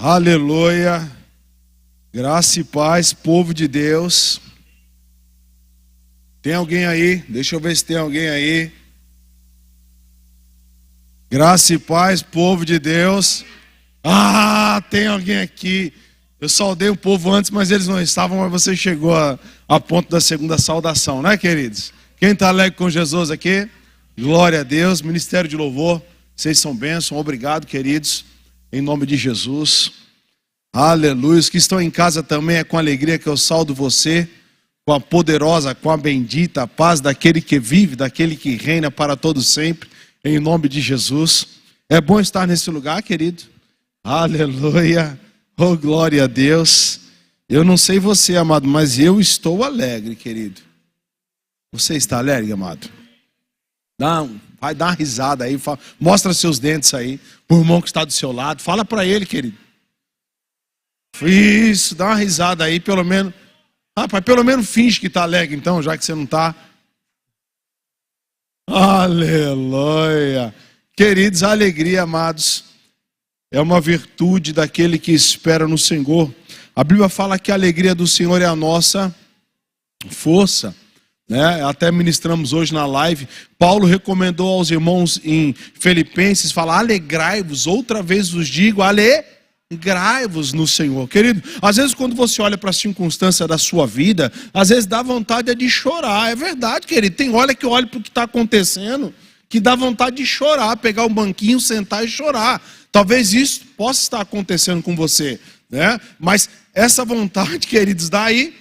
Aleluia, graça e paz, povo de Deus. Tem alguém aí? Deixa eu ver se tem alguém aí. Graça e paz, povo de Deus. Tem alguém aqui. Eu saudei o povo antes, mas eles não estavam, mas você chegou a ponto da segunda saudação, né, queridos? Quem está alegre com Jesus aqui? Glória a Deus, Ministério de Louvor, vocês são bênção, obrigado, queridos, em nome de Jesus. Aleluia. Os que estão em casa também, é com alegria que eu saúdo você, com a poderosa, com a bendita paz daquele que vive, daquele que reina para todos sempre, em nome de Jesus. É bom estar nesse lugar, querido. Aleluia. Oh, glória a Deus. Eu não sei você, amado, mas eu estou alegre, querido. Você está alegre, amado? Vai dar uma risada aí, mostra seus dentes aí, pro irmão que está do seu lado, fala para ele, querido. Isso, dá uma risada aí, pelo menos. Rapaz, pelo menos finge que está alegre então, já que você não está. Aleluia. Queridos, a alegria, amados, é uma virtude daquele que espera no Senhor. A Bíblia fala que a alegria do Senhor é a nossa força, né? Até ministramos hoje na live. Paulo recomendou aos irmãos em Filipenses, fala: alegrai-vos, outra vez vos digo, alegrai-vos no Senhor. Querido, às vezes quando você olha para a circunstância da sua vida, às vezes dá vontade de chorar. É verdade, querido. Tem hora que olha para o que está acontecendo, que dá vontade de chorar, pegar um banquinho, sentar e chorar. Talvez isso possa estar acontecendo com você, né? Mas essa vontade, queridos, daí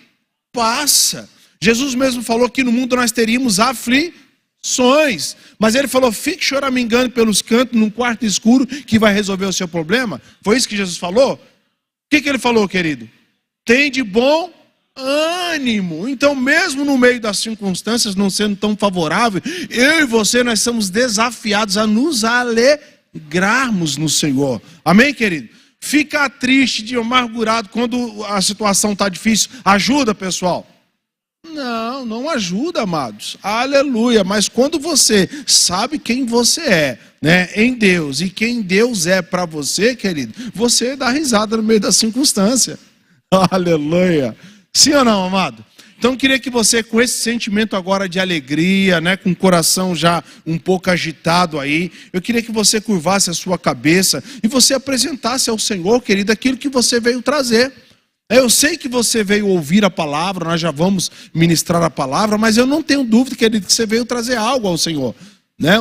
passa. Jesus mesmo falou que no mundo nós teríamos aflições, mas ele falou: fique choramingando pelos cantos, num quarto escuro, que vai resolver o seu problema. Foi isso que Jesus falou? O que ele falou, querido? Tem de bom ânimo. Então, mesmo no meio das circunstâncias não sendo tão favorável, eu e você, nós somos desafiados a nos alegrarmos no Senhor. Amém, querido? Ficar triste, de amargurado quando a situação está difícil, ajuda, pessoal? Não ajuda, amados. Aleluia. Mas quando você sabe quem você é, né, em Deus, e quem Deus é para você, querido, você dá risada no meio da circunstância. Aleluia. Sim ou não, amado? Então eu queria que você, com esse sentimento agora de alegria, né, com o coração já um pouco agitado aí, eu queria que você curvasse a sua cabeça e você apresentasse ao Senhor, querido, aquilo que você veio trazer. Eu sei que você veio ouvir a palavra, nós já vamos ministrar a palavra, mas eu não tenho dúvida, querido, que você veio trazer algo ao Senhor, né?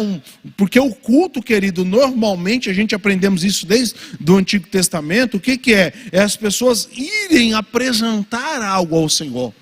Porque o culto, querido, normalmente a gente aprendemos isso desde o Antigo Testamento. O que é? É as pessoas irem apresentar algo ao Senhor.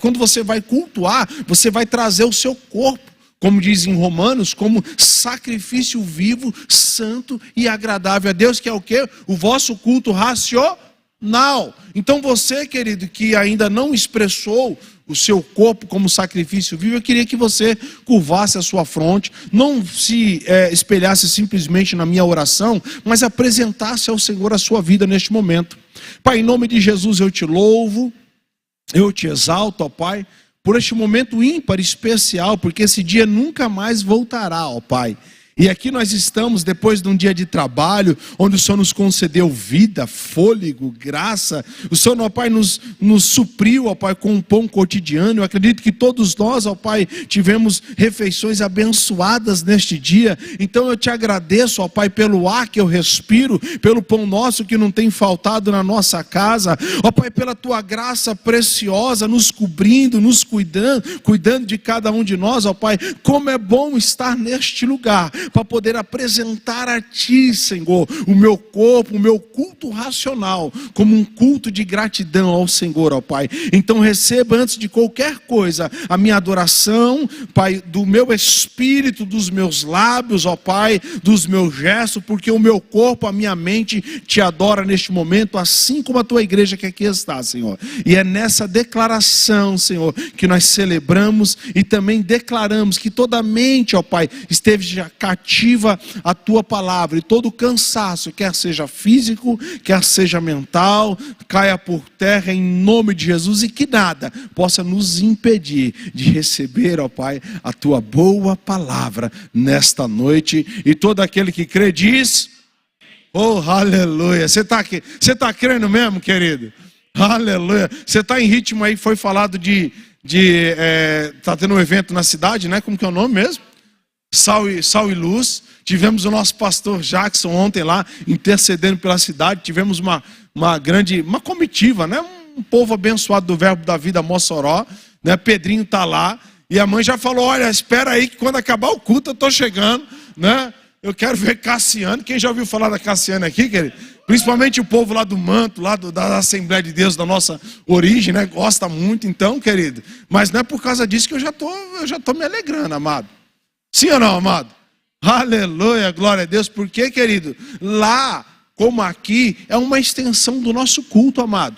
Quando você vai cultuar, você vai trazer o seu corpo, como diz em Romanos, como sacrifício vivo, santo e agradável a Deus, que é o quê? O vosso culto racional. Então você, querido, que ainda não expressou o seu corpo como sacrifício vivo, eu queria que você curvasse a sua fronte, não se espelhasse simplesmente na minha oração, mas apresentasse ao Senhor a sua vida neste momento. Pai, em nome de Jesus eu te louvo, eu te exalto, ó Pai, por este momento ímpar, especial, porque esse dia nunca mais voltará, ó Pai. E aqui nós estamos depois de um dia de trabalho, onde o Senhor nos concedeu vida, fôlego, graça. O Senhor, ó Pai, nos supriu, ó Pai, com um pão cotidiano. Eu acredito que todos nós, ó Pai, tivemos refeições abençoadas neste dia. Então eu te agradeço, ó Pai, pelo ar que eu respiro, pelo pão nosso que não tem faltado na nossa casa. Ó Pai, pela tua graça preciosa, nos cobrindo, nos cuidando de cada um de nós, ó Pai. Como é bom estar neste lugar, para poder apresentar a Ti, Senhor, o meu corpo, o meu culto racional, como um culto de gratidão ao Senhor, ó Pai. Então receba antes de qualquer coisa a minha adoração, Pai, do meu espírito, dos meus lábios, ó Pai, dos meus gestos, porque o meu corpo, a minha mente Te adora neste momento, assim como a Tua igreja que aqui está, Senhor. E é nessa declaração, Senhor, que nós celebramos e também declaramos que toda a mente, ó Pai, esteja cativa a Tua palavra, e todo cansaço, quer seja físico, quer seja mental, caia por terra em nome de Jesus, e que nada possa nos impedir de receber, ó Pai, a Tua boa palavra nesta noite. E todo aquele que crê diz: Oh, aleluia. Você está crendo mesmo, querido? Aleluia. Você está em ritmo aí, foi falado tá tendo um evento na cidade, né? Como que é o nome mesmo? Sal e Luz. Tivemos o nosso pastor Jackson ontem lá, intercedendo pela cidade. Tivemos uma comitiva, né? Um povo abençoado do Verbo da Vida, Mossoró, né? Pedrinho está lá. E a mãe já falou, olha, espera aí que quando acabar o culto eu estou chegando, né? Eu quero ver Cassiano. Quem já ouviu falar da Cassiano aqui, querido? Principalmente o povo lá do Manto, lá da Assembleia de Deus, da nossa origem, né? Gosta muito, então, querido. Mas não é por causa disso que eu já tô me alegrando, amado. Sim ou não, amado? Aleluia, glória a Deus. Porque, querido, lá, como aqui, é uma extensão do nosso culto, amado.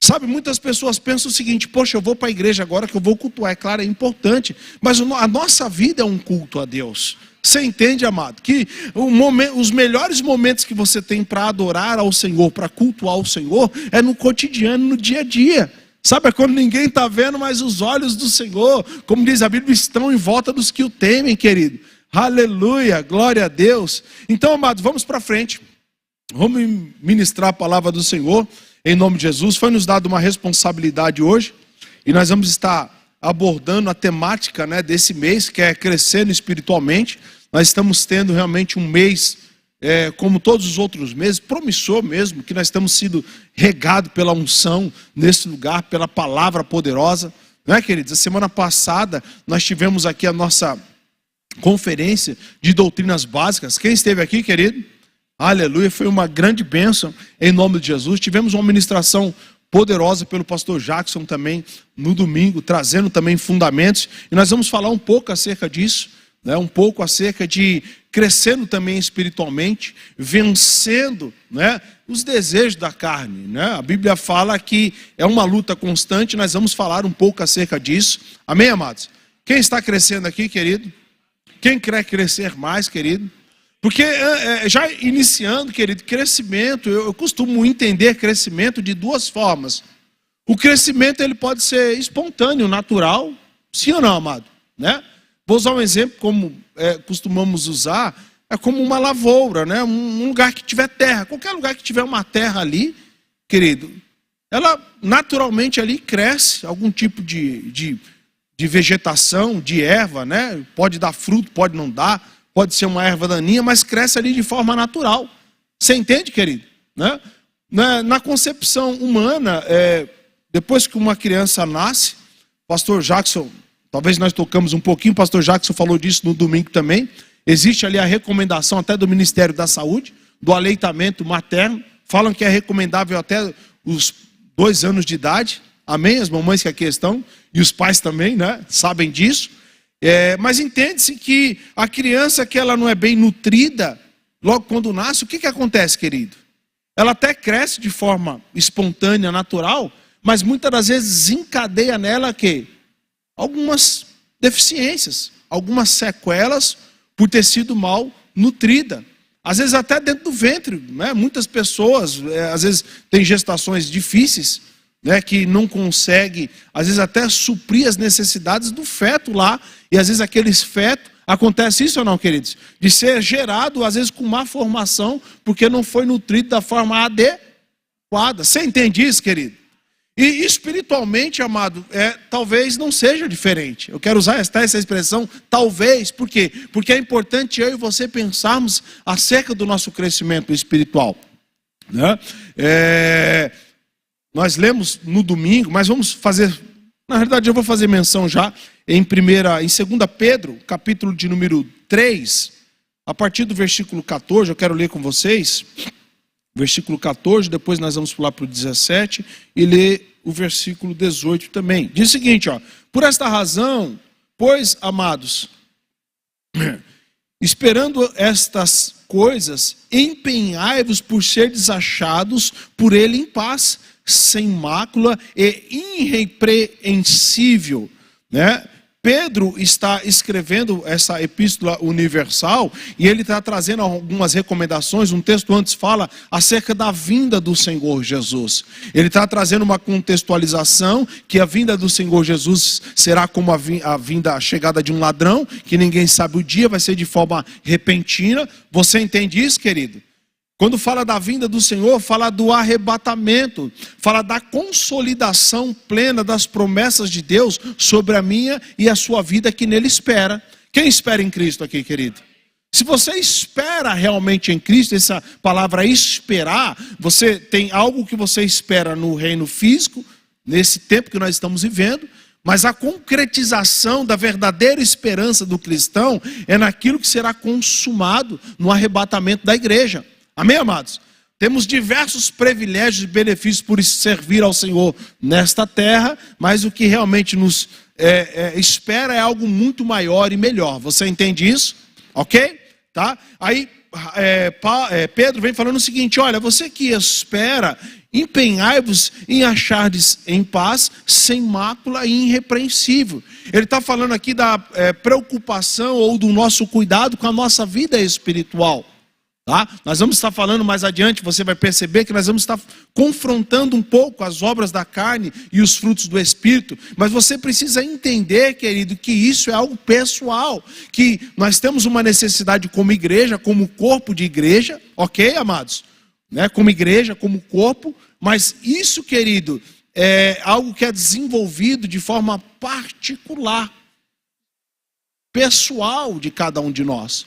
Sabe, muitas pessoas pensam o seguinte, poxa, eu vou para a igreja agora que eu vou cultuar. É claro, é importante, mas a nossa vida é um culto a Deus. Você entende, amado? Que os melhores momentos que você tem para adorar ao Senhor, para cultuar o Senhor, é no cotidiano, no dia a dia. Sabe, é quando ninguém está vendo, mas os olhos do Senhor, como diz a Bíblia, estão em volta dos que o temem, querido. Aleluia, glória a Deus. Então, amado, vamos para frente. Vamos ministrar a palavra do Senhor, em nome de Jesus. Foi nos dado uma responsabilidade hoje, e nós vamos estar abordando a temática, né, desse mês, que é crescendo espiritualmente. Nós estamos tendo realmente um mês, como todos os outros meses, promissor mesmo, que nós estamos sendo regados pela unção nesse lugar, pela palavra poderosa, não é, queridos? A semana passada nós tivemos aqui a nossa conferência de doutrinas básicas. Quem esteve aqui, querido? Aleluia, foi uma grande bênção em nome de Jesus. Tivemos uma ministração poderosa pelo pastor Jackson também no domingo, trazendo também fundamentos, e nós vamos falar um pouco acerca disso, né? Um pouco acerca de crescendo também espiritualmente, vencendo, né, os desejos da carne, né? A Bíblia fala que é uma luta constante. Nós vamos falar um pouco acerca disso, amém, amados? Quem está crescendo aqui, querido? Quem quer crescer mais, querido? Porque já iniciando, querido, crescimento, eu costumo entender crescimento de duas formas. O crescimento ele pode ser espontâneo, natural, sim ou não, amado? Né? Vou usar um exemplo como costumamos usar, é como uma lavoura, né? Um lugar que tiver terra. Qualquer lugar que tiver uma terra ali, querido, ela naturalmente ali cresce algum tipo de vegetação, de erva, né? Pode dar fruto, pode não dar. Pode ser uma erva daninha, mas cresce ali de forma natural. Você entende, querido? Né? Na concepção humana, depois que uma criança nasce, pastor Jackson, talvez nós tocamos um pouquinho, pastor Jackson falou disso no domingo também, existe ali a recomendação até do Ministério da Saúde, do aleitamento materno, falam que é recomendável até os 2 anos de idade, amém? As mamães que aqui estão, e os pais também, né? Sabem disso. Mas entende-se que a criança que ela não é bem nutrida, logo quando nasce, o que acontece, querido? Ela até cresce de forma espontânea, natural, mas muitas das vezes encadeia nela que algumas deficiências, algumas sequelas por ter sido mal nutrida. Às vezes até dentro do ventre, né? Muitas pessoas, às vezes tem gestações difíceis, né, que não consegue, às vezes até suprir as necessidades do feto lá, e às vezes aqueles fetos, acontece isso ou não, queridos? De ser gerado, às vezes com má formação, porque não foi nutrido da forma adequada. Você entende isso, querido? E espiritualmente, amado, talvez não seja diferente. Eu quero usar essa expressão, talvez, por quê? Porque é importante eu e você pensarmos acerca do nosso crescimento espiritual, né? Nós lemos no domingo, mas vamos fazer, na verdade eu vou fazer menção já em 2 Pedro, capítulo de número 3, a partir do versículo 14, eu quero ler com vocês, versículo 14, depois nós vamos pular para o 17 e ler o versículo 18 também. Diz o seguinte, ó: por esta razão, pois, amados, esperando estas coisas, empenhai-vos por seres achados por ele em paz, sem mácula e irrepreensível, né? Pedro está escrevendo essa epístola universal e ele está trazendo algumas recomendações. Um texto antes fala acerca da vinda do Senhor Jesus. Ele está trazendo uma contextualização que a vinda do Senhor Jesus será como a chegada de um ladrão, que ninguém sabe o dia, vai ser de forma repentina. Você entende isso, querido? Quando fala da vinda do Senhor, fala do arrebatamento, fala da consolidação plena das promessas de Deus sobre a minha e a sua vida que nele espera. Quem espera em Cristo aqui, querido? Se você espera realmente em Cristo, essa palavra esperar, você tem algo que você espera no reino físico, nesse tempo que nós estamos vivendo, mas a concretização da verdadeira esperança do cristão é naquilo que será consumado no arrebatamento da igreja. Amém, amados? Temos diversos privilégios e benefícios por servir ao Senhor nesta terra, mas o que realmente nos espera é algo muito maior e melhor. Você entende isso? Ok? Tá? Aí Pedro vem falando o seguinte: olha, você que espera, empenhai-vos em achardes em paz, sem mácula e irrepreensível. Ele está falando aqui da preocupação ou do nosso cuidado com a nossa vida espiritual. Tá? Nós vamos estar falando mais adiante, você vai perceber que nós vamos estar confrontando um pouco as obras da carne e os frutos do Espírito, mas você precisa entender, querido, que isso é algo pessoal, que nós temos uma necessidade como igreja, como corpo de igreja, ok, amados? Né? Como igreja, como corpo, mas isso, querido, é algo que é desenvolvido de forma particular, pessoal de cada um de nós.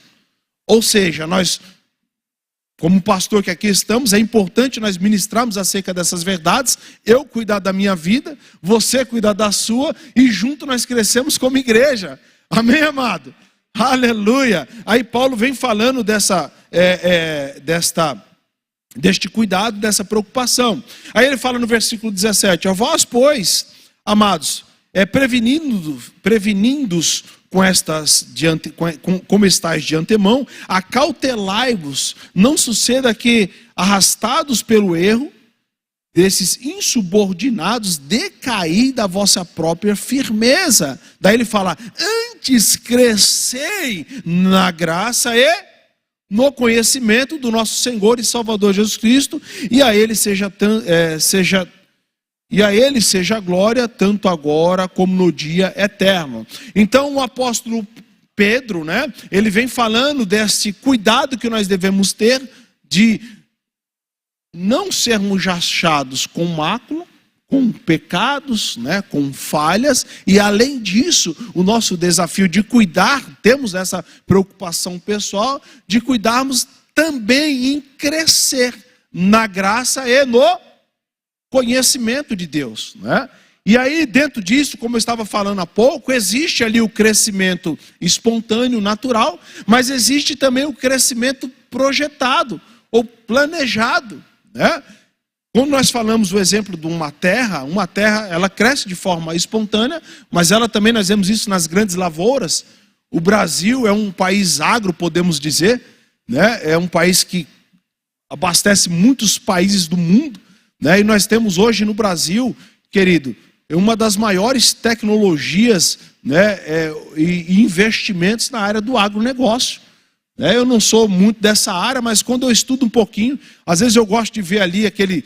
Ou seja, nós, como pastor que aqui estamos, é importante nós ministrarmos acerca dessas verdades, eu cuidar da minha vida, você cuidar da sua, e junto nós crescemos como igreja. Amém, amado? Aleluia! Aí Paulo vem falando deste cuidado, dessa preocupação. Aí ele fala no versículo 17, a vós, pois, amados, prevenindo-os como estáis de antemão, acautelai-vos, não suceda que, arrastados pelo erro desses insubordinados, decaí da vossa própria firmeza. Daí ele fala, antes crescei na graça e no conhecimento do nosso Senhor e Salvador Jesus Cristo, e a Ele seja glória, tanto agora como no dia eterno. Então o apóstolo Pedro, né, ele vem falando desse cuidado que nós devemos ter de não sermos achados com mácula, com pecados, né, com falhas, e além disso, o nosso desafio de cuidar, temos essa preocupação pessoal, de cuidarmos também em crescer na graça e no conhecimento de Deus, né? E aí dentro disso, como eu estava falando há pouco, existe ali o crescimento espontâneo, natural, mas existe também o crescimento projetado ou planejado, né? Quando nós falamos o exemplo de uma terra ela cresce de forma espontânea, mas ela também, nós vemos isso nas grandes lavouras. O Brasil é um país agro, podemos dizer, né? É um país que abastece muitos países do mundo, né? E nós temos hoje no Brasil, querido, uma das maiores tecnologias, né, e investimentos na área do agronegócio. Eu não sou muito dessa área, mas quando eu estudo um pouquinho, às vezes eu gosto de ver ali aquele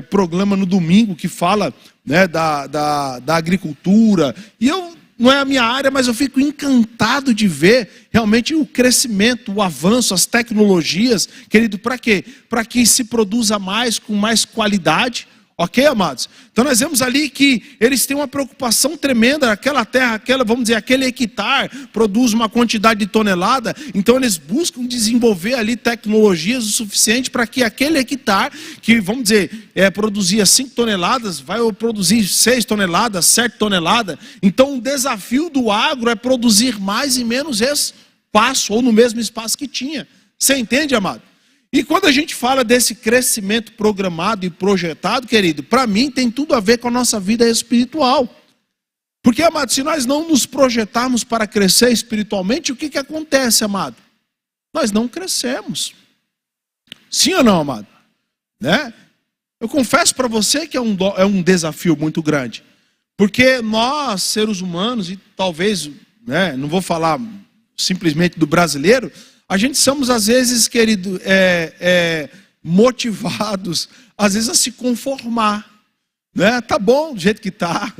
programa no domingo que fala, né, da agricultura, e não é a minha área, mas eu fico encantado de ver realmente o crescimento, o avanço, as tecnologias, querido, para quê? Para que se produza mais, com mais qualidade. Ok, amados? Então nós vemos ali que eles têm uma preocupação tremenda, aquela terra, vamos dizer, aquele hectare produz uma quantidade de tonelada, então eles buscam desenvolver ali tecnologias o suficiente para que aquele hectare, que vamos dizer, produzia 5 toneladas, vai produzir 6 toneladas, 7 toneladas. Então o desafio do agro é produzir mais em menos espaço, ou no mesmo espaço que tinha. Você entende, amado? E quando a gente fala desse crescimento programado e projetado, querido, para mim tem tudo a ver com a nossa vida espiritual. Porque, amado, se nós não nos projetarmos para crescer espiritualmente, o que acontece, amado? Nós não crescemos. Sim ou não, amado? Né? Eu confesso para você que é um desafio muito grande. Porque nós, seres humanos, e talvez, né, não vou falar simplesmente do brasileiro, a gente somos, às vezes, querido, motivados, às vezes, a se conformar. Né? Tá bom do jeito que tá.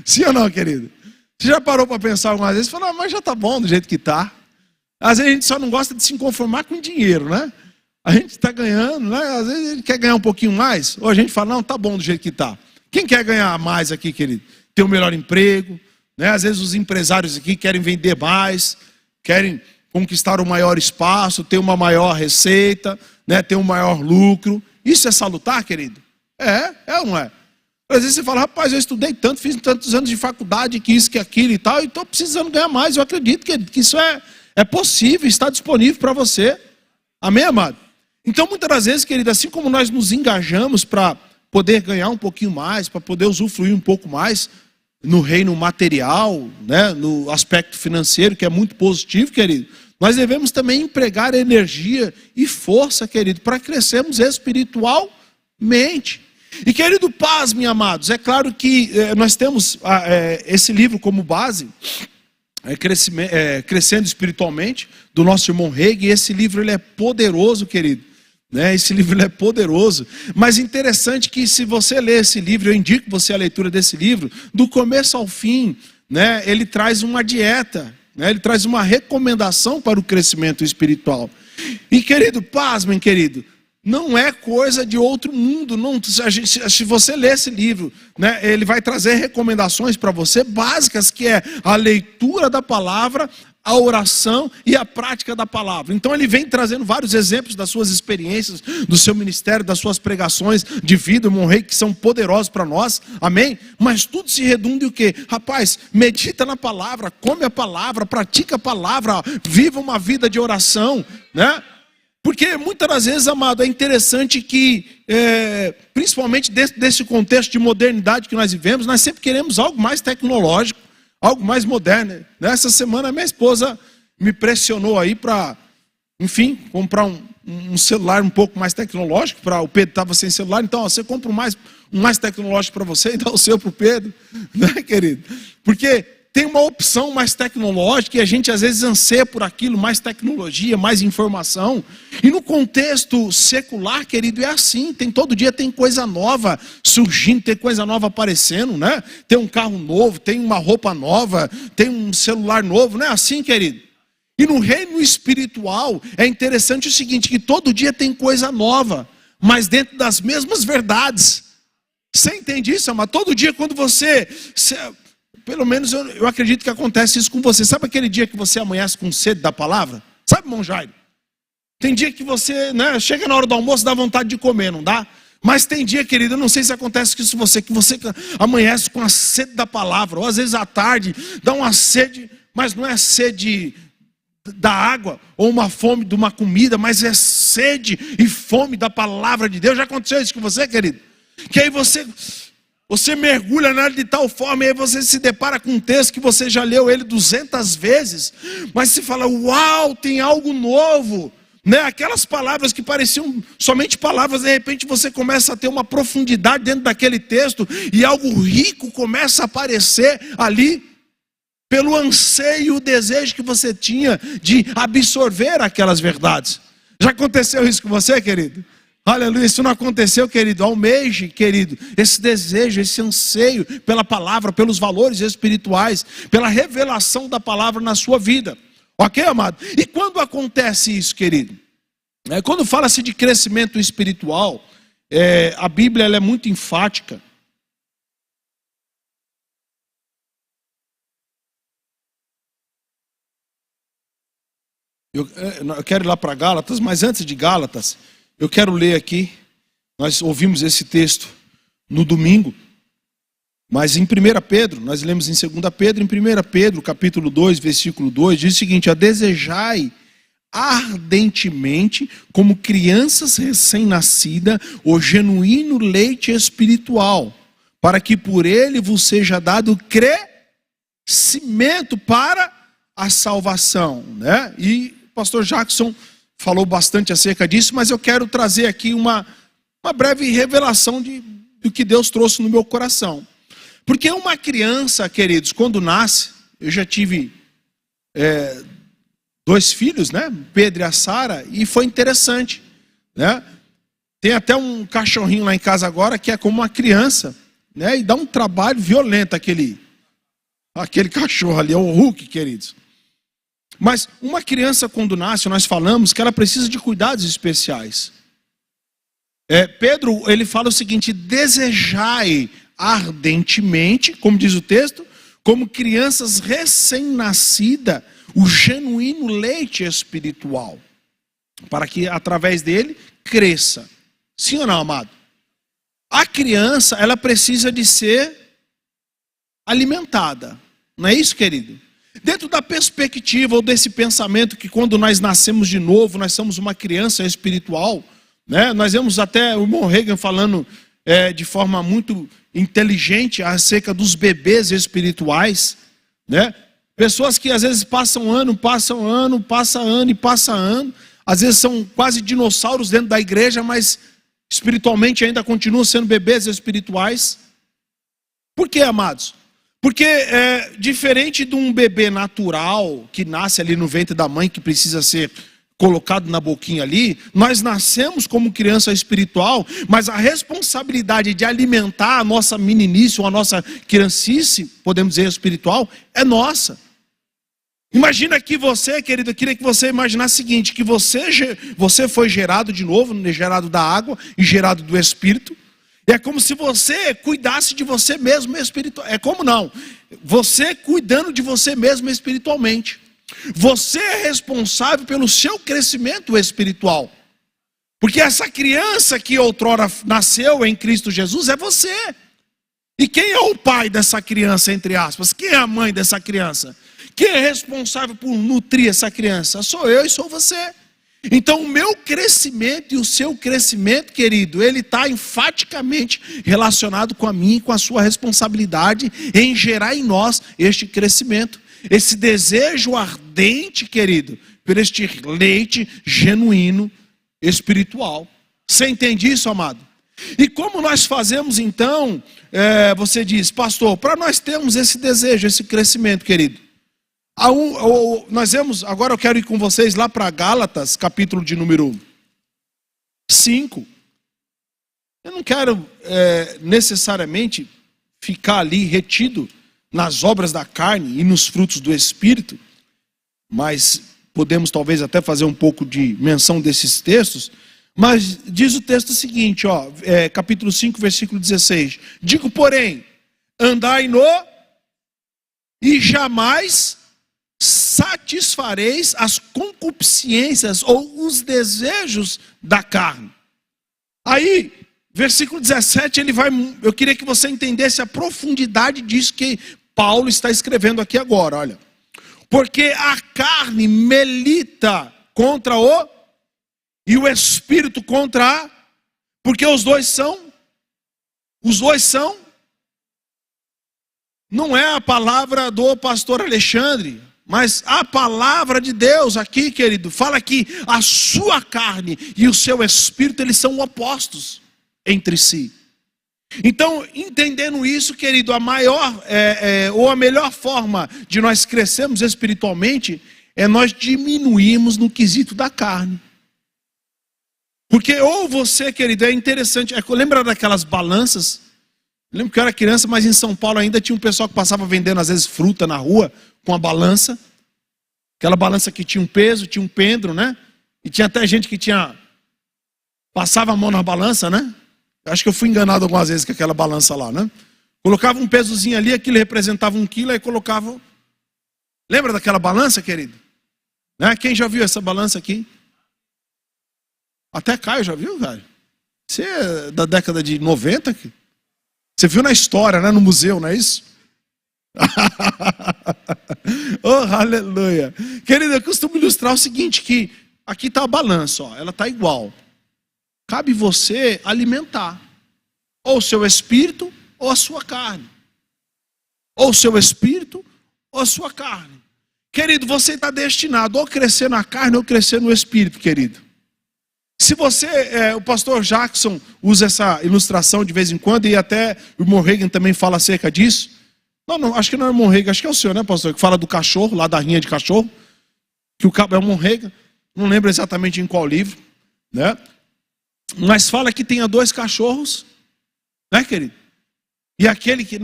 Sim ou não, querido? Você já parou para pensar algumas vezes e falou, mas já tá bom do jeito que tá. Às vezes a gente só não gosta de se conformar com dinheiro, né? A gente está ganhando, né? Às vezes ele quer ganhar um pouquinho mais, ou a gente fala, não, tá bom do jeito que está. Quem quer ganhar mais aqui, querido? Ter um melhor emprego, né? Às vezes os empresários aqui querem vender mais, querem conquistar um maior espaço, ter uma maior receita, né? Ter um maior lucro. Isso é salutar, querido? É ou não é? Às vezes você fala, rapaz, eu estudei tanto, fiz tantos anos de faculdade, que isso, que aquilo e tal, e estou precisando ganhar mais. Eu acredito que isso é possível, está disponível para você. Amém, amado? Então, muitas das vezes, querido, assim como nós nos engajamos para poder ganhar um pouquinho mais, para poder usufruir um pouco mais no reino material, né, no aspecto financeiro, que é muito positivo, querido, nós devemos também empregar energia e força, querido, para crescermos espiritualmente. E, querido, pasmem, amados, é claro que nós temos esse livro como base, Crescendo Espiritualmente, do nosso irmão Reig, e esse livro ele é poderoso, querido. Esse livro ele é poderoso, mas interessante que se você ler esse livro, eu indico você a leitura desse livro, do começo ao fim, né, ele traz uma dieta, né, ele traz uma recomendação para o crescimento espiritual. E, querido, pasmem, querido, não é coisa de outro mundo. Não, se você ler esse livro, né, ele vai trazer recomendações para você básicas, que é a leitura da palavra, a oração e a prática da palavra. Então ele vem trazendo vários exemplos das suas experiências, do seu ministério, das suas pregações de vida, irmão Rei, que são poderosos para nós, amém? Mas tudo se redunda em o quê? Rapaz, medita na palavra, come a palavra, pratica a palavra, viva uma vida de oração, né? Porque muitas das vezes, amado, é interessante que, principalmente dentro desse contexto de modernidade que nós vivemos, nós sempre queremos algo mais tecnológico, algo mais moderno. Nessa semana, minha esposa me pressionou aí para, enfim, comprar um celular um pouco mais tecnológico. O Pedro estava sem celular, então você compra um mais tecnológico para você e dá o seu para o Pedro, né, querido? Porque tem uma opção mais tecnológica e a gente às vezes anseia por aquilo, mais tecnologia, mais informação. E no contexto secular, querido, é assim, todo dia tem coisa nova surgindo, tem coisa nova aparecendo, né? Tem um carro novo, tem uma roupa nova, tem um celular novo, não é assim, querido? E no reino espiritual é interessante o seguinte, que todo dia tem coisa nova, mas dentro das mesmas verdades. Você entende isso, amado? Todo dia quando pelo menos eu acredito que acontece isso com você. Sabe aquele dia que você amanhece com sede da palavra? Sabe, irmão Jairo? Tem dia que você, né, chega na hora do almoço, dá vontade de comer, não dá? Mas tem dia, querido, eu não sei se acontece com isso com você, que você amanhece com a sede da palavra, ou às vezes à tarde dá uma sede, mas não é sede da água, ou uma fome de uma comida, mas é sede e fome da palavra de Deus. Já aconteceu isso com você, querido? Que aí você mergulha nela de tal forma, e aí você se depara com um texto que você já leu ele 200 vezes, mas você fala, uau, tem algo novo, né? Aquelas palavras que pareciam somente palavras, de repente você começa a ter uma profundidade dentro daquele texto, e algo rico começa a aparecer ali, pelo anseio e o desejo que você tinha de absorver aquelas verdades. Já aconteceu isso com você, querido? Aleluia, isso não aconteceu, querido? Almeje, querido, esse desejo, esse anseio pela palavra, pelos valores espirituais, pela revelação da palavra na sua vida. Ok, amado? E quando acontece isso, querido? Quando fala-se de crescimento espiritual, a Bíblia ela é muito enfática. Eu quero ir lá para Gálatas, mas antes de Gálatas, eu quero ler aqui, nós ouvimos esse texto no domingo, mas em 1 Pedro, nós lemos em 2 Pedro, em 1 Pedro, capítulo 2, versículo 2, diz o seguinte: a desejai ardentemente, como crianças recém-nascidas, o genuíno leite espiritual, para que por ele vos seja dado crescimento para a salvação, né? E o pastor Jackson falou bastante acerca disso, mas eu quero trazer aqui uma breve revelação do que Deus trouxe no meu coração. Porque uma criança, queridos, quando nasce, eu já tive 2 filhos, né? Pedro e a Sara, e foi interessante, né? Tem até um cachorrinho lá em casa agora que é como uma criança, né? E dá um trabalho violento aquele cachorro ali, é o Hulk, queridos. Mas uma criança quando nasce, nós falamos que ela precisa de cuidados especiais. Pedro, ele fala o seguinte: desejai ardentemente, como diz o texto, como crianças recém-nascidas, o genuíno leite espiritual, para que através dele cresça. Sim ou não, amado? A criança, ela precisa de ser alimentada. Não é isso, querido? Dentro da perspectiva ou desse pensamento que quando nós nascemos de novo, nós somos uma criança espiritual, né? Nós vemos até o irmão Reagan falando de forma muito inteligente acerca dos bebês espirituais, né? Pessoas que às vezes passam ano, às vezes são quase dinossauros dentro da igreja, mas espiritualmente ainda continuam sendo bebês espirituais. Por quê, amados? Porque diferente de um bebê natural que nasce ali no ventre da mãe, que precisa ser colocado na boquinha ali, nós nascemos como criança espiritual, mas a responsabilidade de alimentar a nossa meninice ou a nossa criancice, podemos dizer espiritual, é nossa. Imagina que você, querido, eu queria que você imaginasse o seguinte, que você foi gerado de novo, gerado da água e gerado do Espírito. É como se você cuidasse de você mesmo espiritualmente. É como não? Você cuidando de você mesmo espiritualmente. Você é responsável pelo seu crescimento espiritual. Porque essa criança que outrora nasceu em Cristo Jesus é você. E quem é o pai dessa criança, entre aspas? Quem é a mãe dessa criança? Quem é responsável por nutrir essa criança? Sou eu e sou você. Então o meu crescimento e o seu crescimento, querido, ele está enfaticamente relacionado com a minha e com a sua responsabilidade em gerar em nós este crescimento. Esse desejo ardente, querido, por este leite genuíno espiritual. Você entende isso, amado? E como nós fazemos então, você diz, pastor, para nós termos esse desejo, esse crescimento, querido. Nós vemos, agora eu quero ir com vocês lá para Gálatas, capítulo de número 5. Eu não quero necessariamente ficar ali retido nas obras da carne e nos frutos do Espírito, mas podemos talvez até fazer um pouco de menção desses textos. Mas diz o texto o seguinte, capítulo 5, versículo 16: digo, porém, andai no e jamais satisfareis as concupiscências ou os desejos da carne. Aí, versículo 17, eu queria que você entendesse a profundidade disso que Paulo está escrevendo aqui agora, olha. Porque a carne milita contra e o espírito contra porque os dois são, não é a palavra do pastor Alexandre, mas a palavra de Deus aqui, querido, fala que a sua carne e o seu espírito, eles são opostos entre si. Então, entendendo isso, querido, a melhor forma de nós crescermos espiritualmente é nós diminuirmos no quesito da carne. Porque ou você, querido, é interessante, lembra daquelas balanças? Eu lembro que eu era criança, mas em São Paulo ainda tinha um pessoal que passava vendendo às vezes fruta na rua com a balança. Aquela balança que tinha um peso, tinha um pendro, né? E tinha até gente que passava a mão na balança, né? Acho que eu fui enganado algumas vezes com aquela balança lá, né? Colocava um pesozinho ali, aquilo representava 1 quilo, aí colocava... Lembra daquela balança, querido? Né? Quem já viu essa balança aqui? Até Caio já viu, Caio? Você é da década de 90? Você viu na história, né? No museu, não é isso? Oh, aleluia. Querido, eu costumo ilustrar o seguinte, que aqui está a balança, ela está igual. Cabe você alimentar ou o seu espírito ou a sua carne. Ou o seu espírito ou a sua carne. Querido, você está destinado ou crescer na carne ou crescer no espírito, querido. Se você, o pastor Jackson usa essa ilustração de vez em quando, e até o irmão Reagan também fala acerca disso. Não, acho que não é o irmão Reagan, acho que é o senhor, né, pastor? Que fala do cachorro, lá da rinha de cachorro. Que o é o irmão Reagan, não lembro exatamente em qual livro, né? Mas fala que tinha 2 cachorros, né, querido? E aquele que,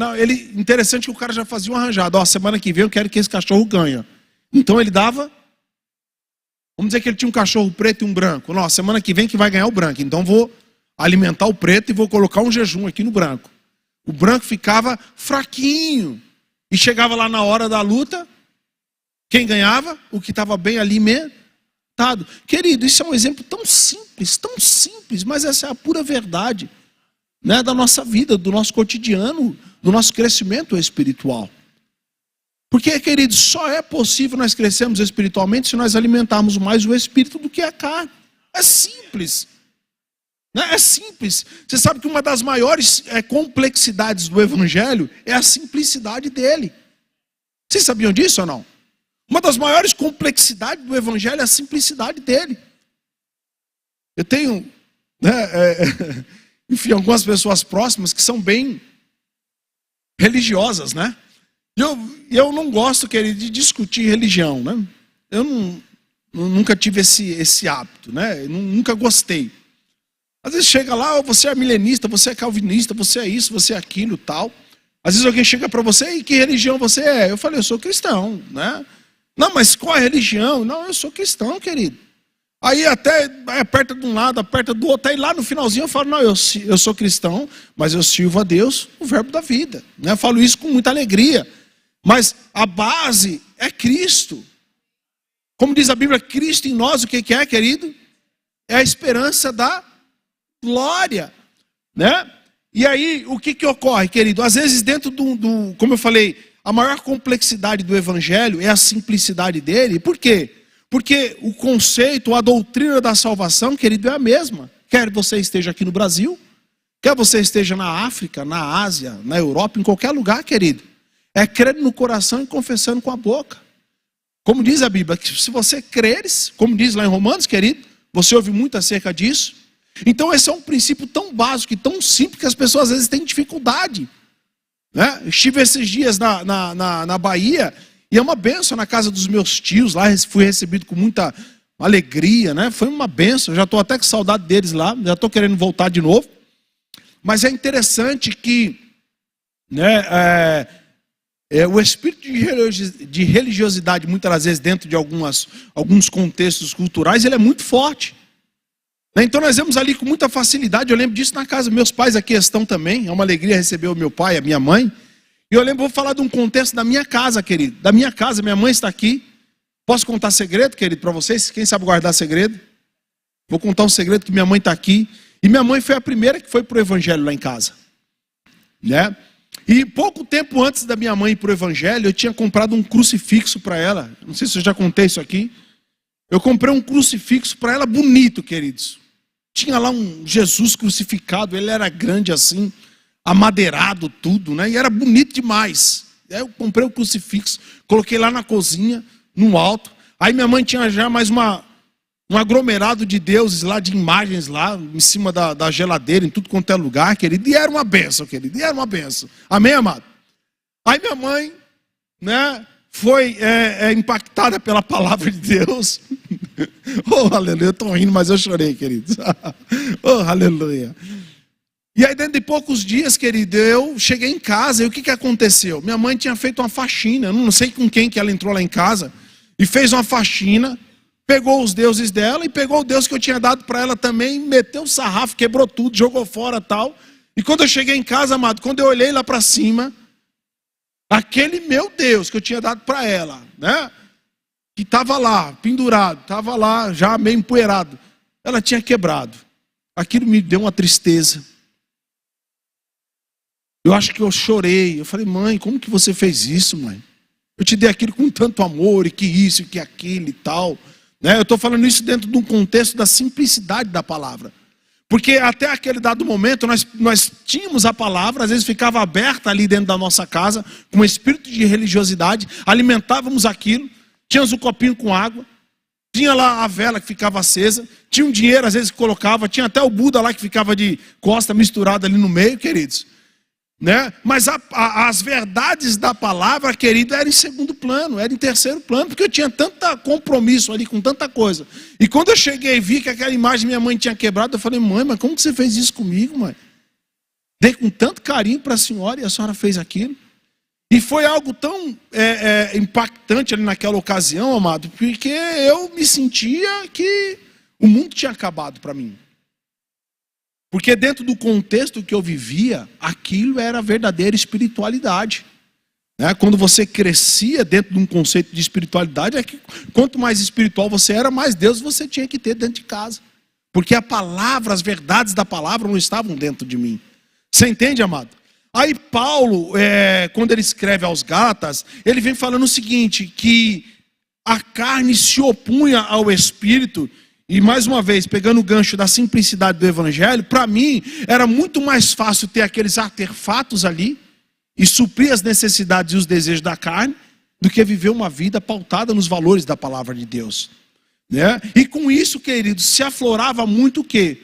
interessante que o cara já fazia um arranjado. Semana que vem eu quero que esse cachorro ganhe. Então ele dava Vamos dizer que ele tinha um cachorro preto e um branco. Nossa, semana que vem que vai ganhar o branco. Então vou alimentar o preto e vou colocar um jejum aqui no branco. O branco ficava fraquinho. E chegava lá na hora da luta, quem ganhava? O que estava bem alimentado. Querido, isso é um exemplo tão simples, mas essa é a pura verdade, né, da nossa vida, do nosso cotidiano, do nosso crescimento espiritual. Porque, querido, só é possível nós crescermos espiritualmente se nós alimentarmos mais o espírito do que a carne. É simples. Né? É simples. Você sabe que uma das maiores complexidades do evangelho é a simplicidade dele. Vocês sabiam disso ou não? Uma das maiores complexidades do evangelho é a simplicidade dele. Eu tenho, enfim, algumas pessoas próximas que são bem religiosas, né? Eu não gosto, querido, de discutir religião, né? Eu nunca tive esse hábito, né? Eu nunca gostei. Às vezes chega lá, você é milenista, você é calvinista, você é isso, você é aquilo, tal. Às vezes alguém chega para você, e que religião você é? Eu falei, eu sou cristão, né? Não, mas qual é a religião? Não, eu sou cristão, querido. Aí até aperta de um lado, aperta do outro, aí lá no finalzinho eu falo, não, eu sou cristão, mas eu sirvo a Deus, o verbo da vida. Né? Eu falo isso com muita alegria. Mas a base é Cristo. Como diz a Bíblia, Cristo em nós, o que é, querido? É a esperança da glória, né? E aí, o que ocorre, querido? Às vezes dentro como eu falei, a maior complexidade do evangelho é a simplicidade dele. Por quê? Porque o conceito, a doutrina da salvação, querido, é a mesma. Quer você esteja aqui no Brasil, quer você esteja na África, na Ásia, na Europa, em qualquer lugar, querido. É crer no coração e confessando com a boca. Como diz a Bíblia, que se você creres, como diz lá em Romanos, querido, você ouve muito acerca disso. Então esse é um princípio tão básico e tão simples que as pessoas às vezes têm dificuldade. Né? Estive esses dias na Bahia e é uma bênção na casa dos meus tios lá, fui recebido com muita alegria, né? Foi uma bênção, já estou até com saudade deles lá, já estou querendo voltar de novo. Mas é interessante que, né, o espírito de religiosidade, muitas das vezes dentro de alguns contextos culturais, ele é muito forte. Então nós vemos ali com muita facilidade, eu lembro disso na casa, meus pais aqui estão também, é uma alegria receber o meu pai, a minha mãe. E eu lembro, vou falar de um contexto da minha casa, querido, da minha casa, minha mãe está aqui. Posso contar segredo, querido, para vocês? Quem sabe guardar segredo? Vou contar um segredo que minha mãe está aqui. E minha mãe foi a primeira que foi para o evangelho lá em casa. Né? E pouco tempo antes da minha mãe ir para o evangelho, eu tinha comprado um crucifixo para ela. Não sei se eu já contei isso aqui. Eu comprei um crucifixo para ela bonito, queridos. Tinha lá um Jesus crucificado, ele era grande assim, amadeirado tudo, né? E era bonito demais. Aí eu comprei o crucifixo, coloquei lá na cozinha, no alto. Aí minha mãe tinha já mais um aglomerado de deuses lá, de imagens lá, em cima da geladeira, em tudo quanto é lugar, querido. E era uma bênção, querido, e era uma bênção. Amém, amado? Aí minha mãe, né, foi impactada pela palavra de Deus. Oh, aleluia, eu estou rindo, mas eu chorei, queridos. Oh, aleluia. E aí dentro de poucos dias, querido, eu cheguei em casa e o que aconteceu? Minha mãe tinha feito uma faxina, eu não sei com quem que ela entrou lá em casa, e fez uma faxina, pegou os deuses dela e pegou o Deus que eu tinha dado para ela também, meteu o sarrafo, quebrou tudo, jogou fora tal. E quando eu cheguei em casa, amado, quando eu olhei lá para cima, aquele meu Deus que eu tinha dado para ela, né? Que estava lá, pendurado, estava lá já meio empoeirado, ela tinha quebrado. Aquilo me deu uma tristeza. Eu acho que eu chorei. Eu falei, mãe, como que você fez isso, mãe? Eu te dei aquilo com tanto amor, e que isso, e que aquilo e tal. Né? Eu estou falando isso dentro de um contexto da simplicidade da palavra. Porque até aquele dado momento, nós tínhamos a palavra, às vezes ficava aberta ali dentro da nossa casa, com um espírito de religiosidade, alimentávamos aquilo, tínhamos um copinho com água, tinha lá a vela que ficava acesa, tinha um dinheiro às vezes que colocava, tinha até o Buda lá que ficava de costa misturado ali no meio, queridos. Né? Mas as verdades da palavra, querido, eram em segundo plano, eram em terceiro plano, porque eu tinha tanto compromisso ali com tanta coisa. E quando eu cheguei e vi que aquela imagem minha mãe tinha quebrado, eu falei, mãe, mas como que você fez isso comigo, mãe? Dei com tanto carinho para a senhora e a senhora fez aquilo. E foi algo tão impactante ali naquela ocasião, amado, porque eu me sentia que o mundo tinha acabado para mim. Porque dentro do contexto que eu vivia, aquilo era verdadeira espiritualidade. Quando você crescia dentro de um conceito de espiritualidade, é que quanto mais espiritual você era, mais Deus você tinha que ter dentro de casa. Porque a palavra, as verdades da palavra não estavam dentro de mim. Você entende, amado? Aí Paulo, quando ele escreve aos Gálatas, ele vem falando o seguinte, que a carne se opunha ao Espírito. E mais uma vez, pegando o gancho da simplicidade do Evangelho, para mim era muito mais fácil ter aqueles artefatos ali e suprir as necessidades e os desejos da carne, do que viver uma vida pautada nos valores da palavra de Deus. E com isso, queridos, se aflorava muito o quê?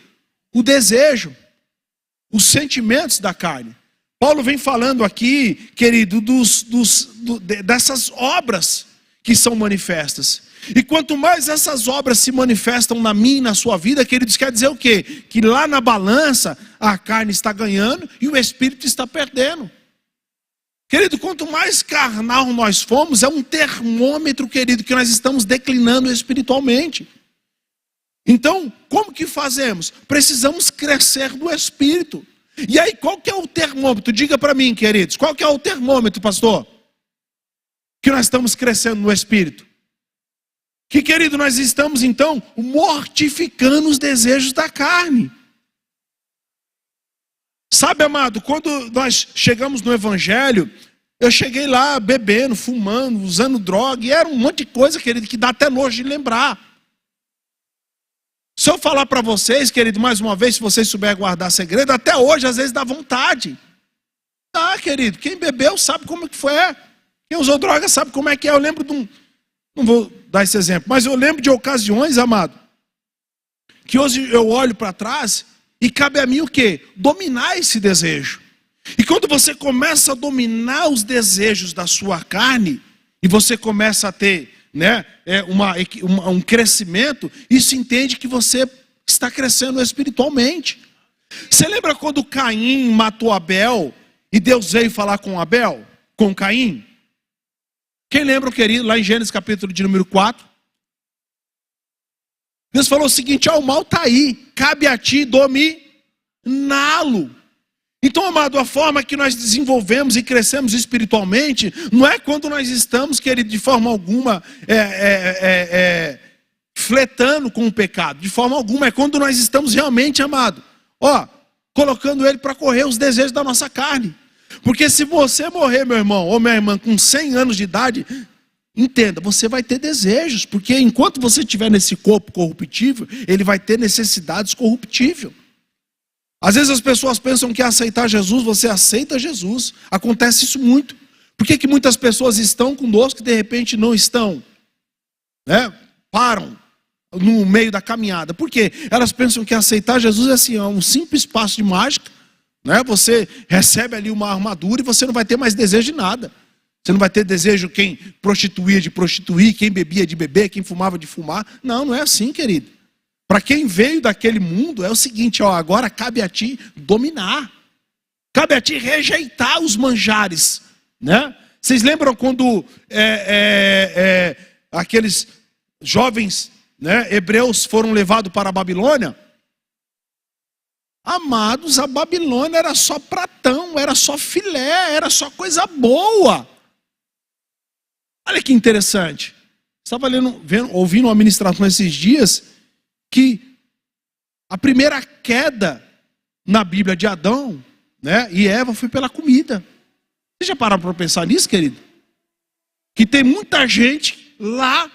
O desejo, os sentimentos da carne. Paulo vem falando aqui, querido, dessas obras que são manifestas. E quanto mais essas obras se manifestam na minha e na sua vida, queridos, quer dizer o quê? Que lá na balança a carne está ganhando e o espírito está perdendo. Querido, quanto mais carnal nós formos, é um termômetro, querido, que nós estamos declinando espiritualmente. Então, como que fazemos? Precisamos crescer do espírito. E aí, qual que é o termômetro? Diga para mim, queridos, qual que é o termômetro, pastor? Que nós estamos crescendo no espírito. Que, querido, nós estamos, então, mortificando os desejos da carne. Sabe, amado, quando nós chegamos no Evangelho, eu cheguei lá bebendo, fumando, usando droga, e era um monte de coisa, querido, que dá até nojo de lembrar. Se eu falar para vocês, querido, mais uma vez, se vocês souberem guardar segredo, até hoje, às vezes, dá vontade. Querido, quem bebeu sabe como é que foi. Quem usou droga sabe como é que é. Eu lembro de um... Não vou dar esse exemplo, mas eu lembro de ocasiões, amado, que hoje eu olho para trás e cabe a mim o quê? Dominar esse desejo. E quando você começa a dominar os desejos da sua carne, e você começa a ter um crescimento, isso entende que você está crescendo espiritualmente. Você lembra quando Caim matou Abel, e Deus veio falar com Abel, com Caim? Quem lembra, querido, lá em Gênesis capítulo de número 4? Deus falou o seguinte, o mal está aí, cabe a ti dominá-lo. Então, amado, a forma que nós desenvolvemos e crescemos espiritualmente, não é quando nós estamos, querido, de forma alguma, fletando com o pecado. De forma alguma, é quando nós estamos realmente, amado, colocando ele para correr os desejos da nossa carne. Porque se você morrer, meu irmão, ou minha irmã, com 100 anos de idade, entenda, você vai ter desejos. Porque enquanto você estiver nesse corpo corruptível, ele vai ter necessidades corruptíveis. Às vezes as pessoas pensam que aceitar Jesus, você aceita Jesus. Acontece isso muito. Por que muitas pessoas estão conosco e de repente não estão? Param no meio da caminhada. Por quê? Elas pensam que aceitar Jesus é assim, um simples passo de mágica. Você recebe ali uma armadura e você não vai ter mais desejo de nada. Você não vai ter desejo quem prostituía de prostituir, quem bebia de beber, quem fumava de fumar. Não é assim, querido. Para quem veio daquele mundo é o seguinte, agora cabe a ti dominar. Cabe a ti rejeitar os manjares. Vocês lembram quando aqueles jovens hebreus foram levados para a Babilônia? Amados, a Babilônia era só pratão, era só filé, era só coisa boa. Olha que interessante. Estava ouvindo uma ministração esses dias, que a primeira queda na Bíblia de Adão e Eva foi pela comida. Vocês já pararam para pensar nisso, querido? Que tem muita gente lá,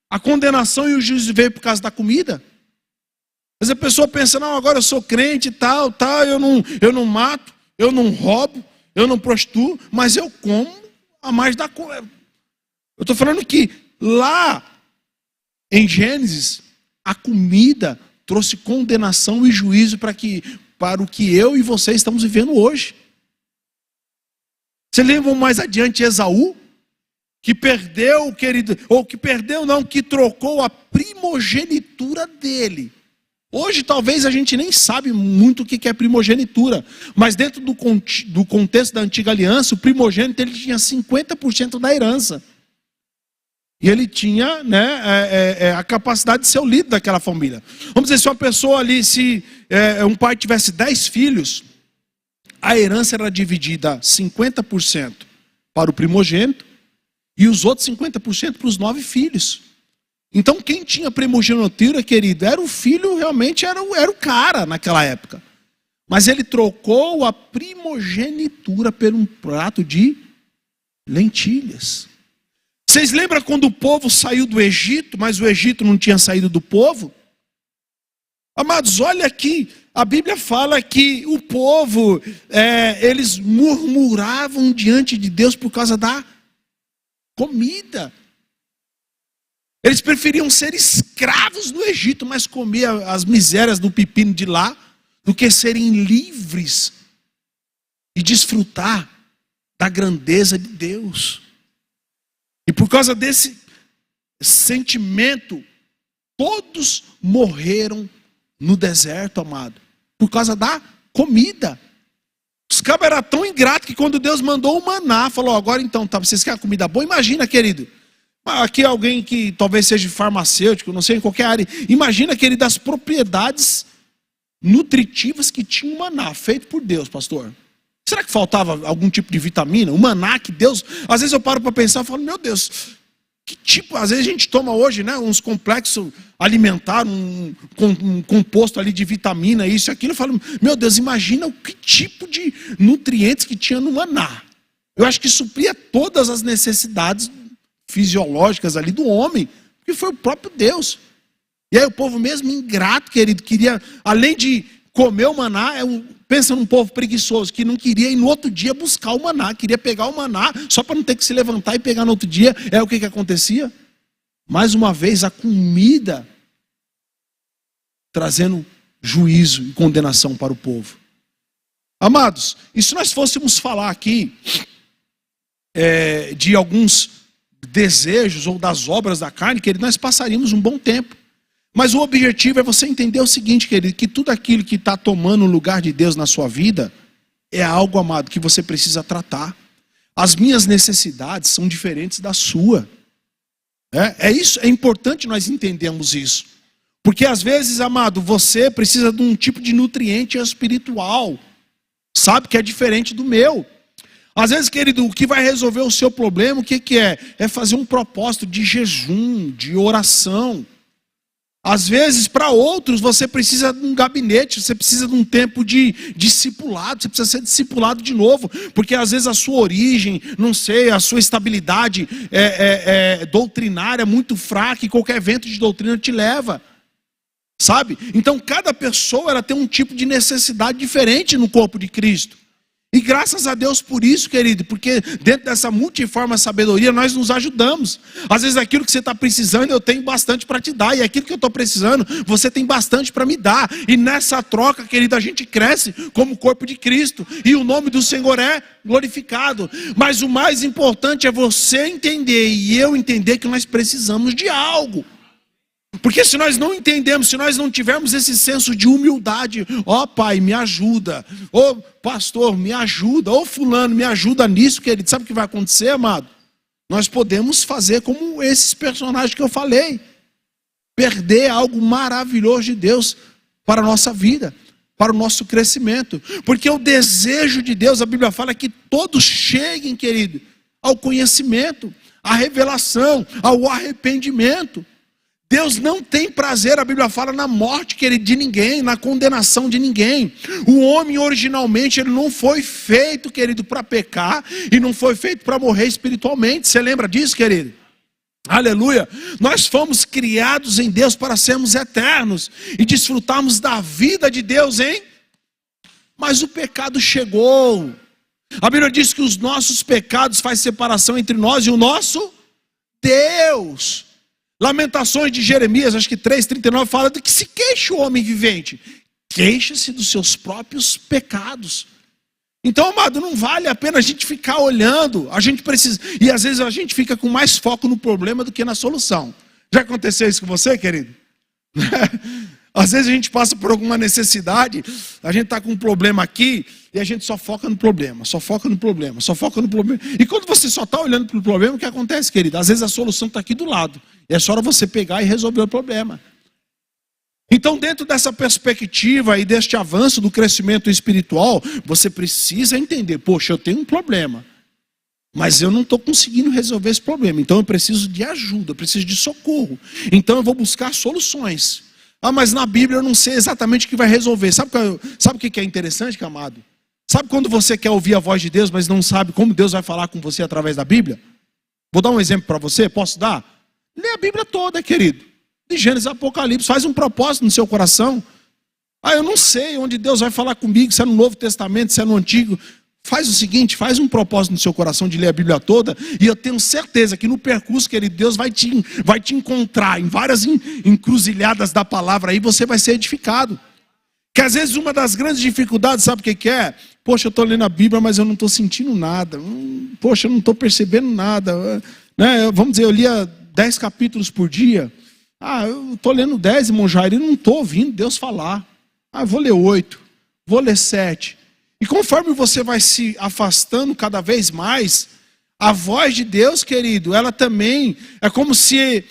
a condenação e o juízo veio por causa da comida. Mas a pessoa pensa, não, agora eu sou crente e tal, eu não mato, eu não roubo, eu não prostituo, mas eu como a mais da coisa. Eu estou falando que lá em Gênesis, a comida trouxe condenação e juízo para o que eu e você estamos vivendo hoje. Você lembra mais adiante Esaú? Que perdeu, querido, ou que perdeu não, que trocou a primogenitura dele Hoje talvez a gente nem sabe muito o que é primogenitura, mas dentro do contexto da antiga aliança, o primogênito ele tinha 50% da herança. E ele tinha, né, a capacidade de ser o líder daquela família. Vamos dizer, se uma pessoa ali, se um pai tivesse 10 filhos, a herança era dividida 50% para o primogênito e os outros 50% para os 9 filhos. Então quem tinha primogenitura, querido, era o filho, realmente era o cara naquela época. Mas ele trocou a primogenitura por um prato de lentilhas. Vocês lembram quando o povo saiu do Egito, mas o Egito não tinha saído do povo? Amados, olha aqui, a Bíblia fala que o povo, eles murmuravam diante de Deus por causa da comida. Eles preferiam ser escravos no Egito, mas comer as misérias do pepino de lá, do que serem livres e desfrutar da grandeza de Deus. E por causa desse sentimento, todos morreram no deserto, amado, por causa da comida. Os cabras eram tão ingratos que quando Deus mandou o maná, falou, agora então, tá, vocês querem comida boa? Imagina, querido, aqui alguém que talvez seja farmacêutico, não sei, em qualquer área, imagina, querido, as propriedades nutritivas que tinha o maná, feito por Deus, pastor. Será que faltava algum tipo de vitamina? O maná que Deus... Às vezes eu paro para pensar e falo, meu Deus, que tipo... Às vezes a gente toma hoje, né, uns complexos alimentares, um composto ali de vitamina, isso e aquilo. Eu falo, meu Deus, imagina o que tipo de nutrientes que tinha no maná. Eu acho que supria todas as necessidades fisiológicas ali do homem, porque foi o próprio Deus. E aí o povo mesmo ingrato, querido, queria, além de comer o maná, pensa num povo preguiçoso, que não queria ir no outro dia buscar o maná, queria pegar o maná, só para não ter que se levantar e pegar no outro dia. O que acontecia? Mais uma vez, a comida trazendo juízo e condenação para o povo. Amados, e se nós fôssemos falar aqui de alguns desejos ou das obras da carne, querido, nós passaríamos um bom tempo. Mas o objetivo é você entender o seguinte, querido, que tudo aquilo que está tomando o lugar de Deus na sua vida é algo, amado, que você precisa tratar. As minhas necessidades são diferentes da sua. É importante nós entendermos isso. Porque às vezes, amado, você precisa de um tipo de nutriente espiritual, sabe, que é diferente do meu. Às vezes, querido, o que vai resolver o seu problema, o que é? É fazer um propósito de jejum, de oração. Às vezes, para outros, você precisa de um gabinete, você precisa de um tempo de discipulado, você precisa ser discipulado de novo, porque às vezes a sua origem, não sei, a sua estabilidade doutrinária é muito fraca e qualquer vento de doutrina te leva, sabe? Então, cada pessoa ela tem um tipo de necessidade diferente no corpo de Cristo. E graças a Deus por isso, querido, porque dentro dessa multiforme sabedoria nós nos ajudamos. Às vezes aquilo que você está precisando eu tenho bastante para te dar, e aquilo que eu estou precisando você tem bastante para me dar. E nessa troca, querido, a gente cresce como corpo de Cristo e o nome do Senhor é glorificado. Mas o mais importante é você entender e eu entender que nós precisamos de algo. Porque se nós não entendemos, se nós não tivermos esse senso de humildade, ó Pai, me ajuda, ó pastor, me ajuda, ó fulano, me ajuda nisso, querido, sabe o que vai acontecer, amado? Nós podemos fazer como esses personagens que eu falei, perder algo maravilhoso de Deus para a nossa vida, para o nosso crescimento. Porque o desejo de Deus, a Bíblia fala que todos cheguem, querido, ao conhecimento, à revelação, ao arrependimento. Deus não tem prazer, a Bíblia fala, na morte, querido, de ninguém, na condenação de ninguém. O homem originalmente ele não foi feito, querido, para pecar e não foi feito para morrer espiritualmente. Você lembra disso, querido? Aleluia. Nós fomos criados em Deus para sermos eternos e desfrutarmos da vida de Deus, hein? Mas o pecado chegou. A Bíblia diz que os nossos pecados fazem separação entre nós e o nosso Deus. Lamentações de Jeremias, acho que 3:39, fala de que se queixa o homem vivente. Queixa-se dos seus próprios pecados. Então, amado, não vale a pena a gente ficar olhando. A gente precisa, e às vezes a gente fica com mais foco no problema do que na solução. Já aconteceu isso com você, querido? Às vezes a gente passa por alguma necessidade, a gente está com um problema aqui, e a gente só foca no problema, só foca no problema, só foca no problema. E quando você só está olhando para o problema, o que acontece, querido? Às vezes a solução está aqui do lado. É só você pegar e resolver o problema. Então, dentro dessa perspectiva e deste avanço do crescimento espiritual, você precisa entender, poxa, eu tenho um problema, mas eu não estou conseguindo resolver esse problema. Então eu preciso de ajuda, eu preciso de socorro. Então eu vou buscar soluções. Ah, mas na Bíblia eu não sei exatamente o que vai resolver. Sabe o que é interessante, amado? Sabe quando você quer ouvir a voz de Deus, mas não sabe como Deus vai falar com você através da Bíblia? Vou dar um exemplo para você, posso dar? Lê a Bíblia toda, querido. De Gênesis a Apocalipse, faz um propósito no seu coração. Ah, eu não sei onde Deus vai falar comigo, se é no Novo Testamento, se é no Antigo. Faz o seguinte, faz um propósito no seu coração de ler a Bíblia toda, e eu tenho certeza que no percurso, querido, Deus vai te encontrar em várias encruzilhadas da palavra, aí você vai ser edificado. Que às vezes uma das grandes dificuldades, sabe o que é? Poxa, eu estou lendo a Bíblia, mas eu não estou sentindo nada. Poxa, eu não estou percebendo nada. Né? Vamos dizer, eu lia 10 capítulos por dia. Ah, eu estou lendo 10, irmão Jair, e não estou ouvindo Deus falar. Ah, eu vou ler 8, vou ler 7. E conforme você vai se afastando cada vez mais, a voz de Deus, querido, ela também é como se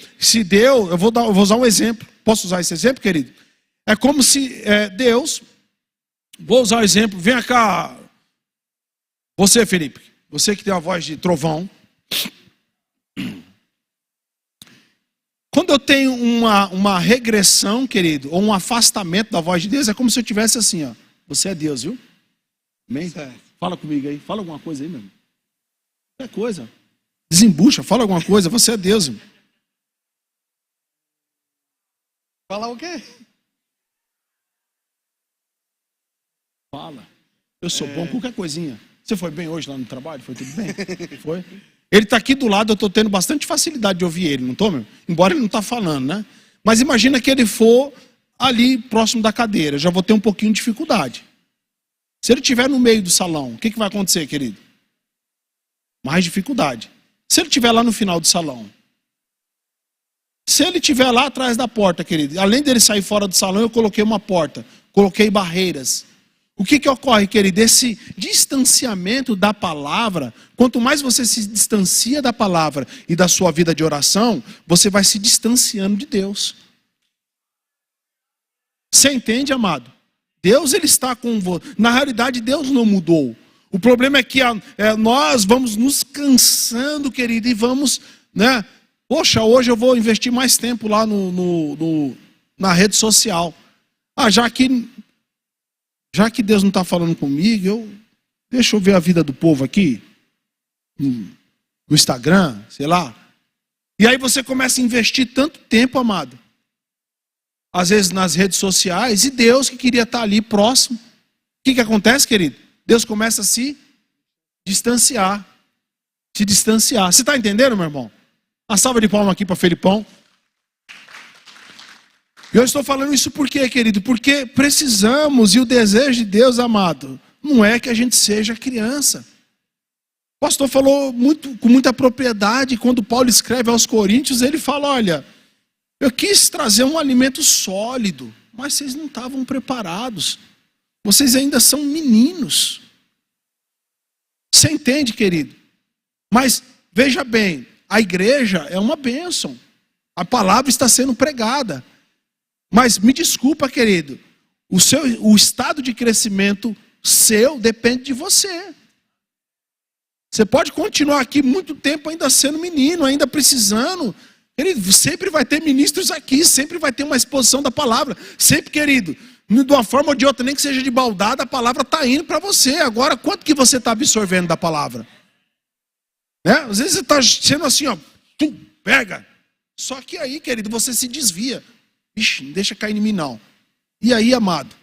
Deus, eu vou usar um exemplo. Posso usar esse exemplo, querido? É como se Deus, vou usar o exemplo, vem cá, você, Felipe, você que tem a voz de trovão. Quando eu tenho uma regressão, querido, ou um afastamento da voz de Deus, é como se eu tivesse assim, ó, você é Deus, viu? Amém? Fala comigo aí, fala alguma coisa aí, meu irmão. Qualquer coisa. Desembucha, fala alguma coisa, você é Deus, irmão. Falar o quê? Fala. Eu sou bom, qualquer coisinha. Você foi bem hoje lá no trabalho? Foi tudo bem? Foi? Ele está aqui do lado, eu estou tendo bastante facilidade de ouvir ele, não estou, meu? Embora ele não está falando, né? Mas imagina que ele for ali próximo da cadeira, eu já vou ter um pouquinho de dificuldade. Se ele estiver no meio do salão, o que vai acontecer, querido? Mais dificuldade. Se ele estiver lá no final do salão. Se ele estiver lá atrás da porta, querido, além dele sair fora do salão, eu coloquei uma porta, coloquei barreiras. O que ocorre, querido? Esse distanciamento da palavra, quanto mais você se distancia da palavra e da sua vida de oração, você vai se distanciando de Deus. Você entende, amado? Deus, ele está com você. Na realidade, Deus não mudou. O problema é que nós vamos nos cansando, querido, e vamos, né? Poxa, hoje eu vou investir mais tempo lá na rede social. Ah, já que Deus não está falando comigo, deixa eu ver a vida do povo aqui, no Instagram, sei lá. E aí você começa a investir tanto tempo, amado, às vezes nas redes sociais, e Deus que queria estar ali próximo. O que acontece, querido? Deus começa a se distanciar. Se distanciar. Você está entendendo, meu irmão? Uma salva de palmas aqui para Felipão. E eu estou falando isso por quê, querido? Porque precisamos, e o desejo de Deus, amado, não é que a gente seja criança. O pastor falou com muita propriedade, quando Paulo escreve aos Coríntios, ele fala, olha, eu quis trazer um alimento sólido, mas vocês não estavam preparados. Vocês ainda são meninos. Você entende, querido? Mas, veja bem, a igreja é uma bênção. A palavra está sendo pregada. Mas me desculpa, querido, o estado de crescimento seu depende de você. Você pode continuar aqui muito tempo ainda sendo menino, ainda precisando. Querido, sempre vai ter ministros aqui, sempre vai ter uma exposição da palavra. Sempre, querido, de uma forma ou de outra, nem que seja de baldada, a palavra está indo para você. Agora, quanto que você está absorvendo da palavra? Né? Às vezes você está sendo assim, ó, pega. Só que aí, querido, você se desvia. Ixi, não deixa cair em mim não. E aí, amado,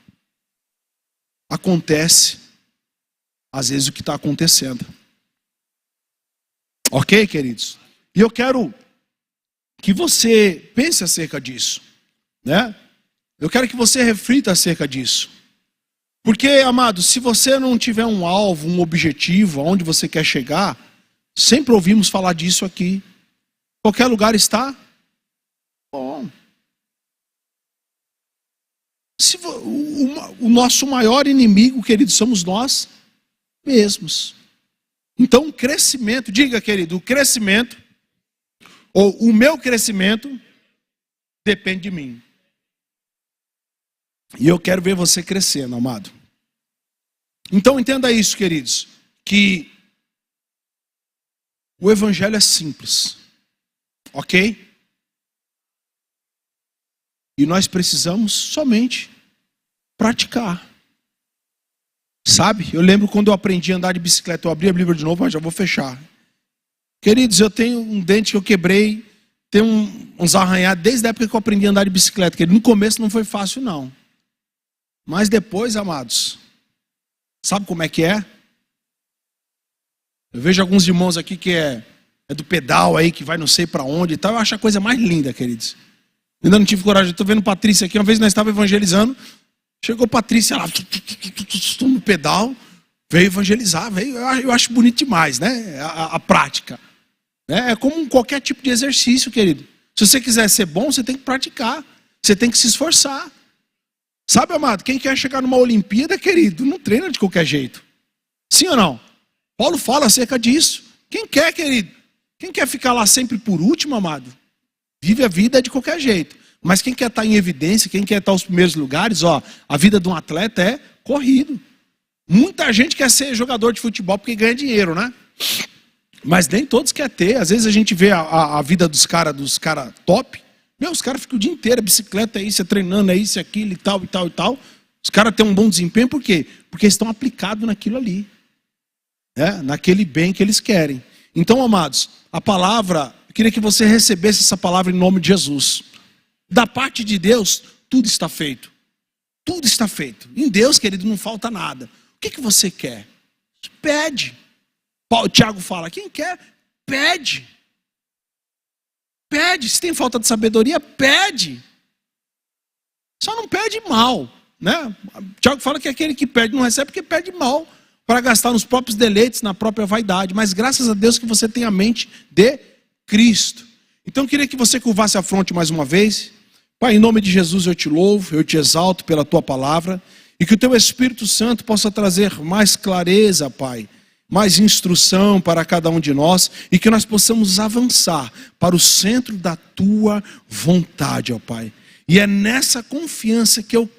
acontece às vezes o que está acontecendo. Ok, queridos? E eu quero que você pense acerca disso, né? Eu quero que você reflita acerca disso. Porque, amado, se você não tiver um alvo, um objetivo, aonde você quer chegar, sempre ouvimos falar disso aqui. Qualquer lugar está bom. O nosso maior inimigo, querido, somos nós mesmos. Então, o crescimento, diga, querido, o crescimento, ou o meu crescimento, depende de mim. E eu quero ver você crescendo, amado. Então, entenda isso, queridos, que o evangelho é simples, ok? E nós precisamos somente praticar. Sabe? Eu lembro quando eu aprendi a andar de bicicleta, eu abri a Bíblia de novo, mas já vou fechar. Queridos, eu tenho um dente que eu quebrei, tenho uns arranhados desde a época que eu aprendi a andar de bicicleta, que no começo não foi fácil não. Mas depois, amados, sabe como é que é? Eu vejo alguns irmãos aqui que é do pedal aí, que vai não sei para onde e tal. Eu acho a coisa mais linda, queridos. Ainda não tive coragem. Estou vendo Patrícia aqui. Uma vez nós estávamos evangelizando. Chegou Patrícia lá, no pedal. Veio evangelizar. Eu acho bonito demais, né? A prática. É como qualquer tipo de exercício, querido. Se você quiser ser bom, você tem que praticar. Você tem que se esforçar. Sabe, amado? Quem quer chegar numa Olimpíada, querido, não treina de qualquer jeito. Sim ou não? Paulo fala acerca disso. Quem quer, querido? Quem quer ficar lá sempre por último, amado? Vive a vida de qualquer jeito. Mas quem quer estar em evidência, quem quer estar nos primeiros lugares, a vida de um atleta é corrido. Muita gente quer ser jogador de futebol porque ganha dinheiro, né? Mas nem todos querem ter. Às vezes a gente vê a vida dos caras top. Os caras ficam o dia inteiro, bicicleta, isso, treinando, isso, aquilo e tal, e tal, e tal. Os caras têm um bom desempenho, por quê? Porque estão aplicados naquilo ali. Naquele bem que eles querem. Então, amados, a palavra, eu queria que você recebesse essa palavra em nome de Jesus. Da parte de Deus, tudo está feito. Tudo está feito. Em Deus, querido, não falta nada. O que você quer? Pede. Tiago fala, quem quer, pede. Pede. Se tem falta de sabedoria, pede. Só não pede mal, né? Tiago fala que aquele que pede não recebe porque pede mal, para gastar nos próprios deleites, na própria vaidade. Mas graças a Deus que você tem a mente de Cristo. Então eu queria que você curvasse a fronte mais uma vez. Pai, em nome de Jesus eu te louvo, eu te exalto pela tua palavra. E que o teu Espírito Santo possa trazer mais clareza, Pai. Mais instrução para cada um de nós. E que nós possamos avançar para o centro da tua vontade, ó Pai. E é nessa confiança que eu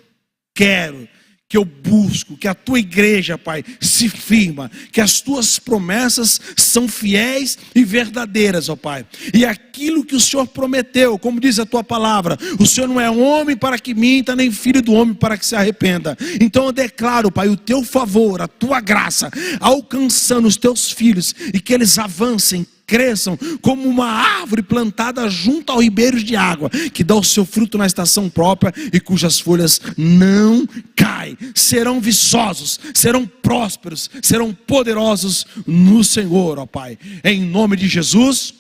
quero, que eu busco, que a tua igreja, Pai, se firma, que as tuas promessas são fiéis e verdadeiras, ó Pai. E aquilo que o Senhor prometeu, como diz a tua palavra, o Senhor não é homem para que minta, nem filho do homem para que se arrependa. Então eu declaro, Pai, o teu favor, a tua graça, alcançando os teus filhos, e que eles avancem, cresçam como uma árvore plantada junto ao ribeiro de água, que dá o seu fruto na estação própria e cujas folhas não caem. Serão viçosos, serão prósperos, serão poderosos no Senhor, ó Pai. Em nome de Jesus.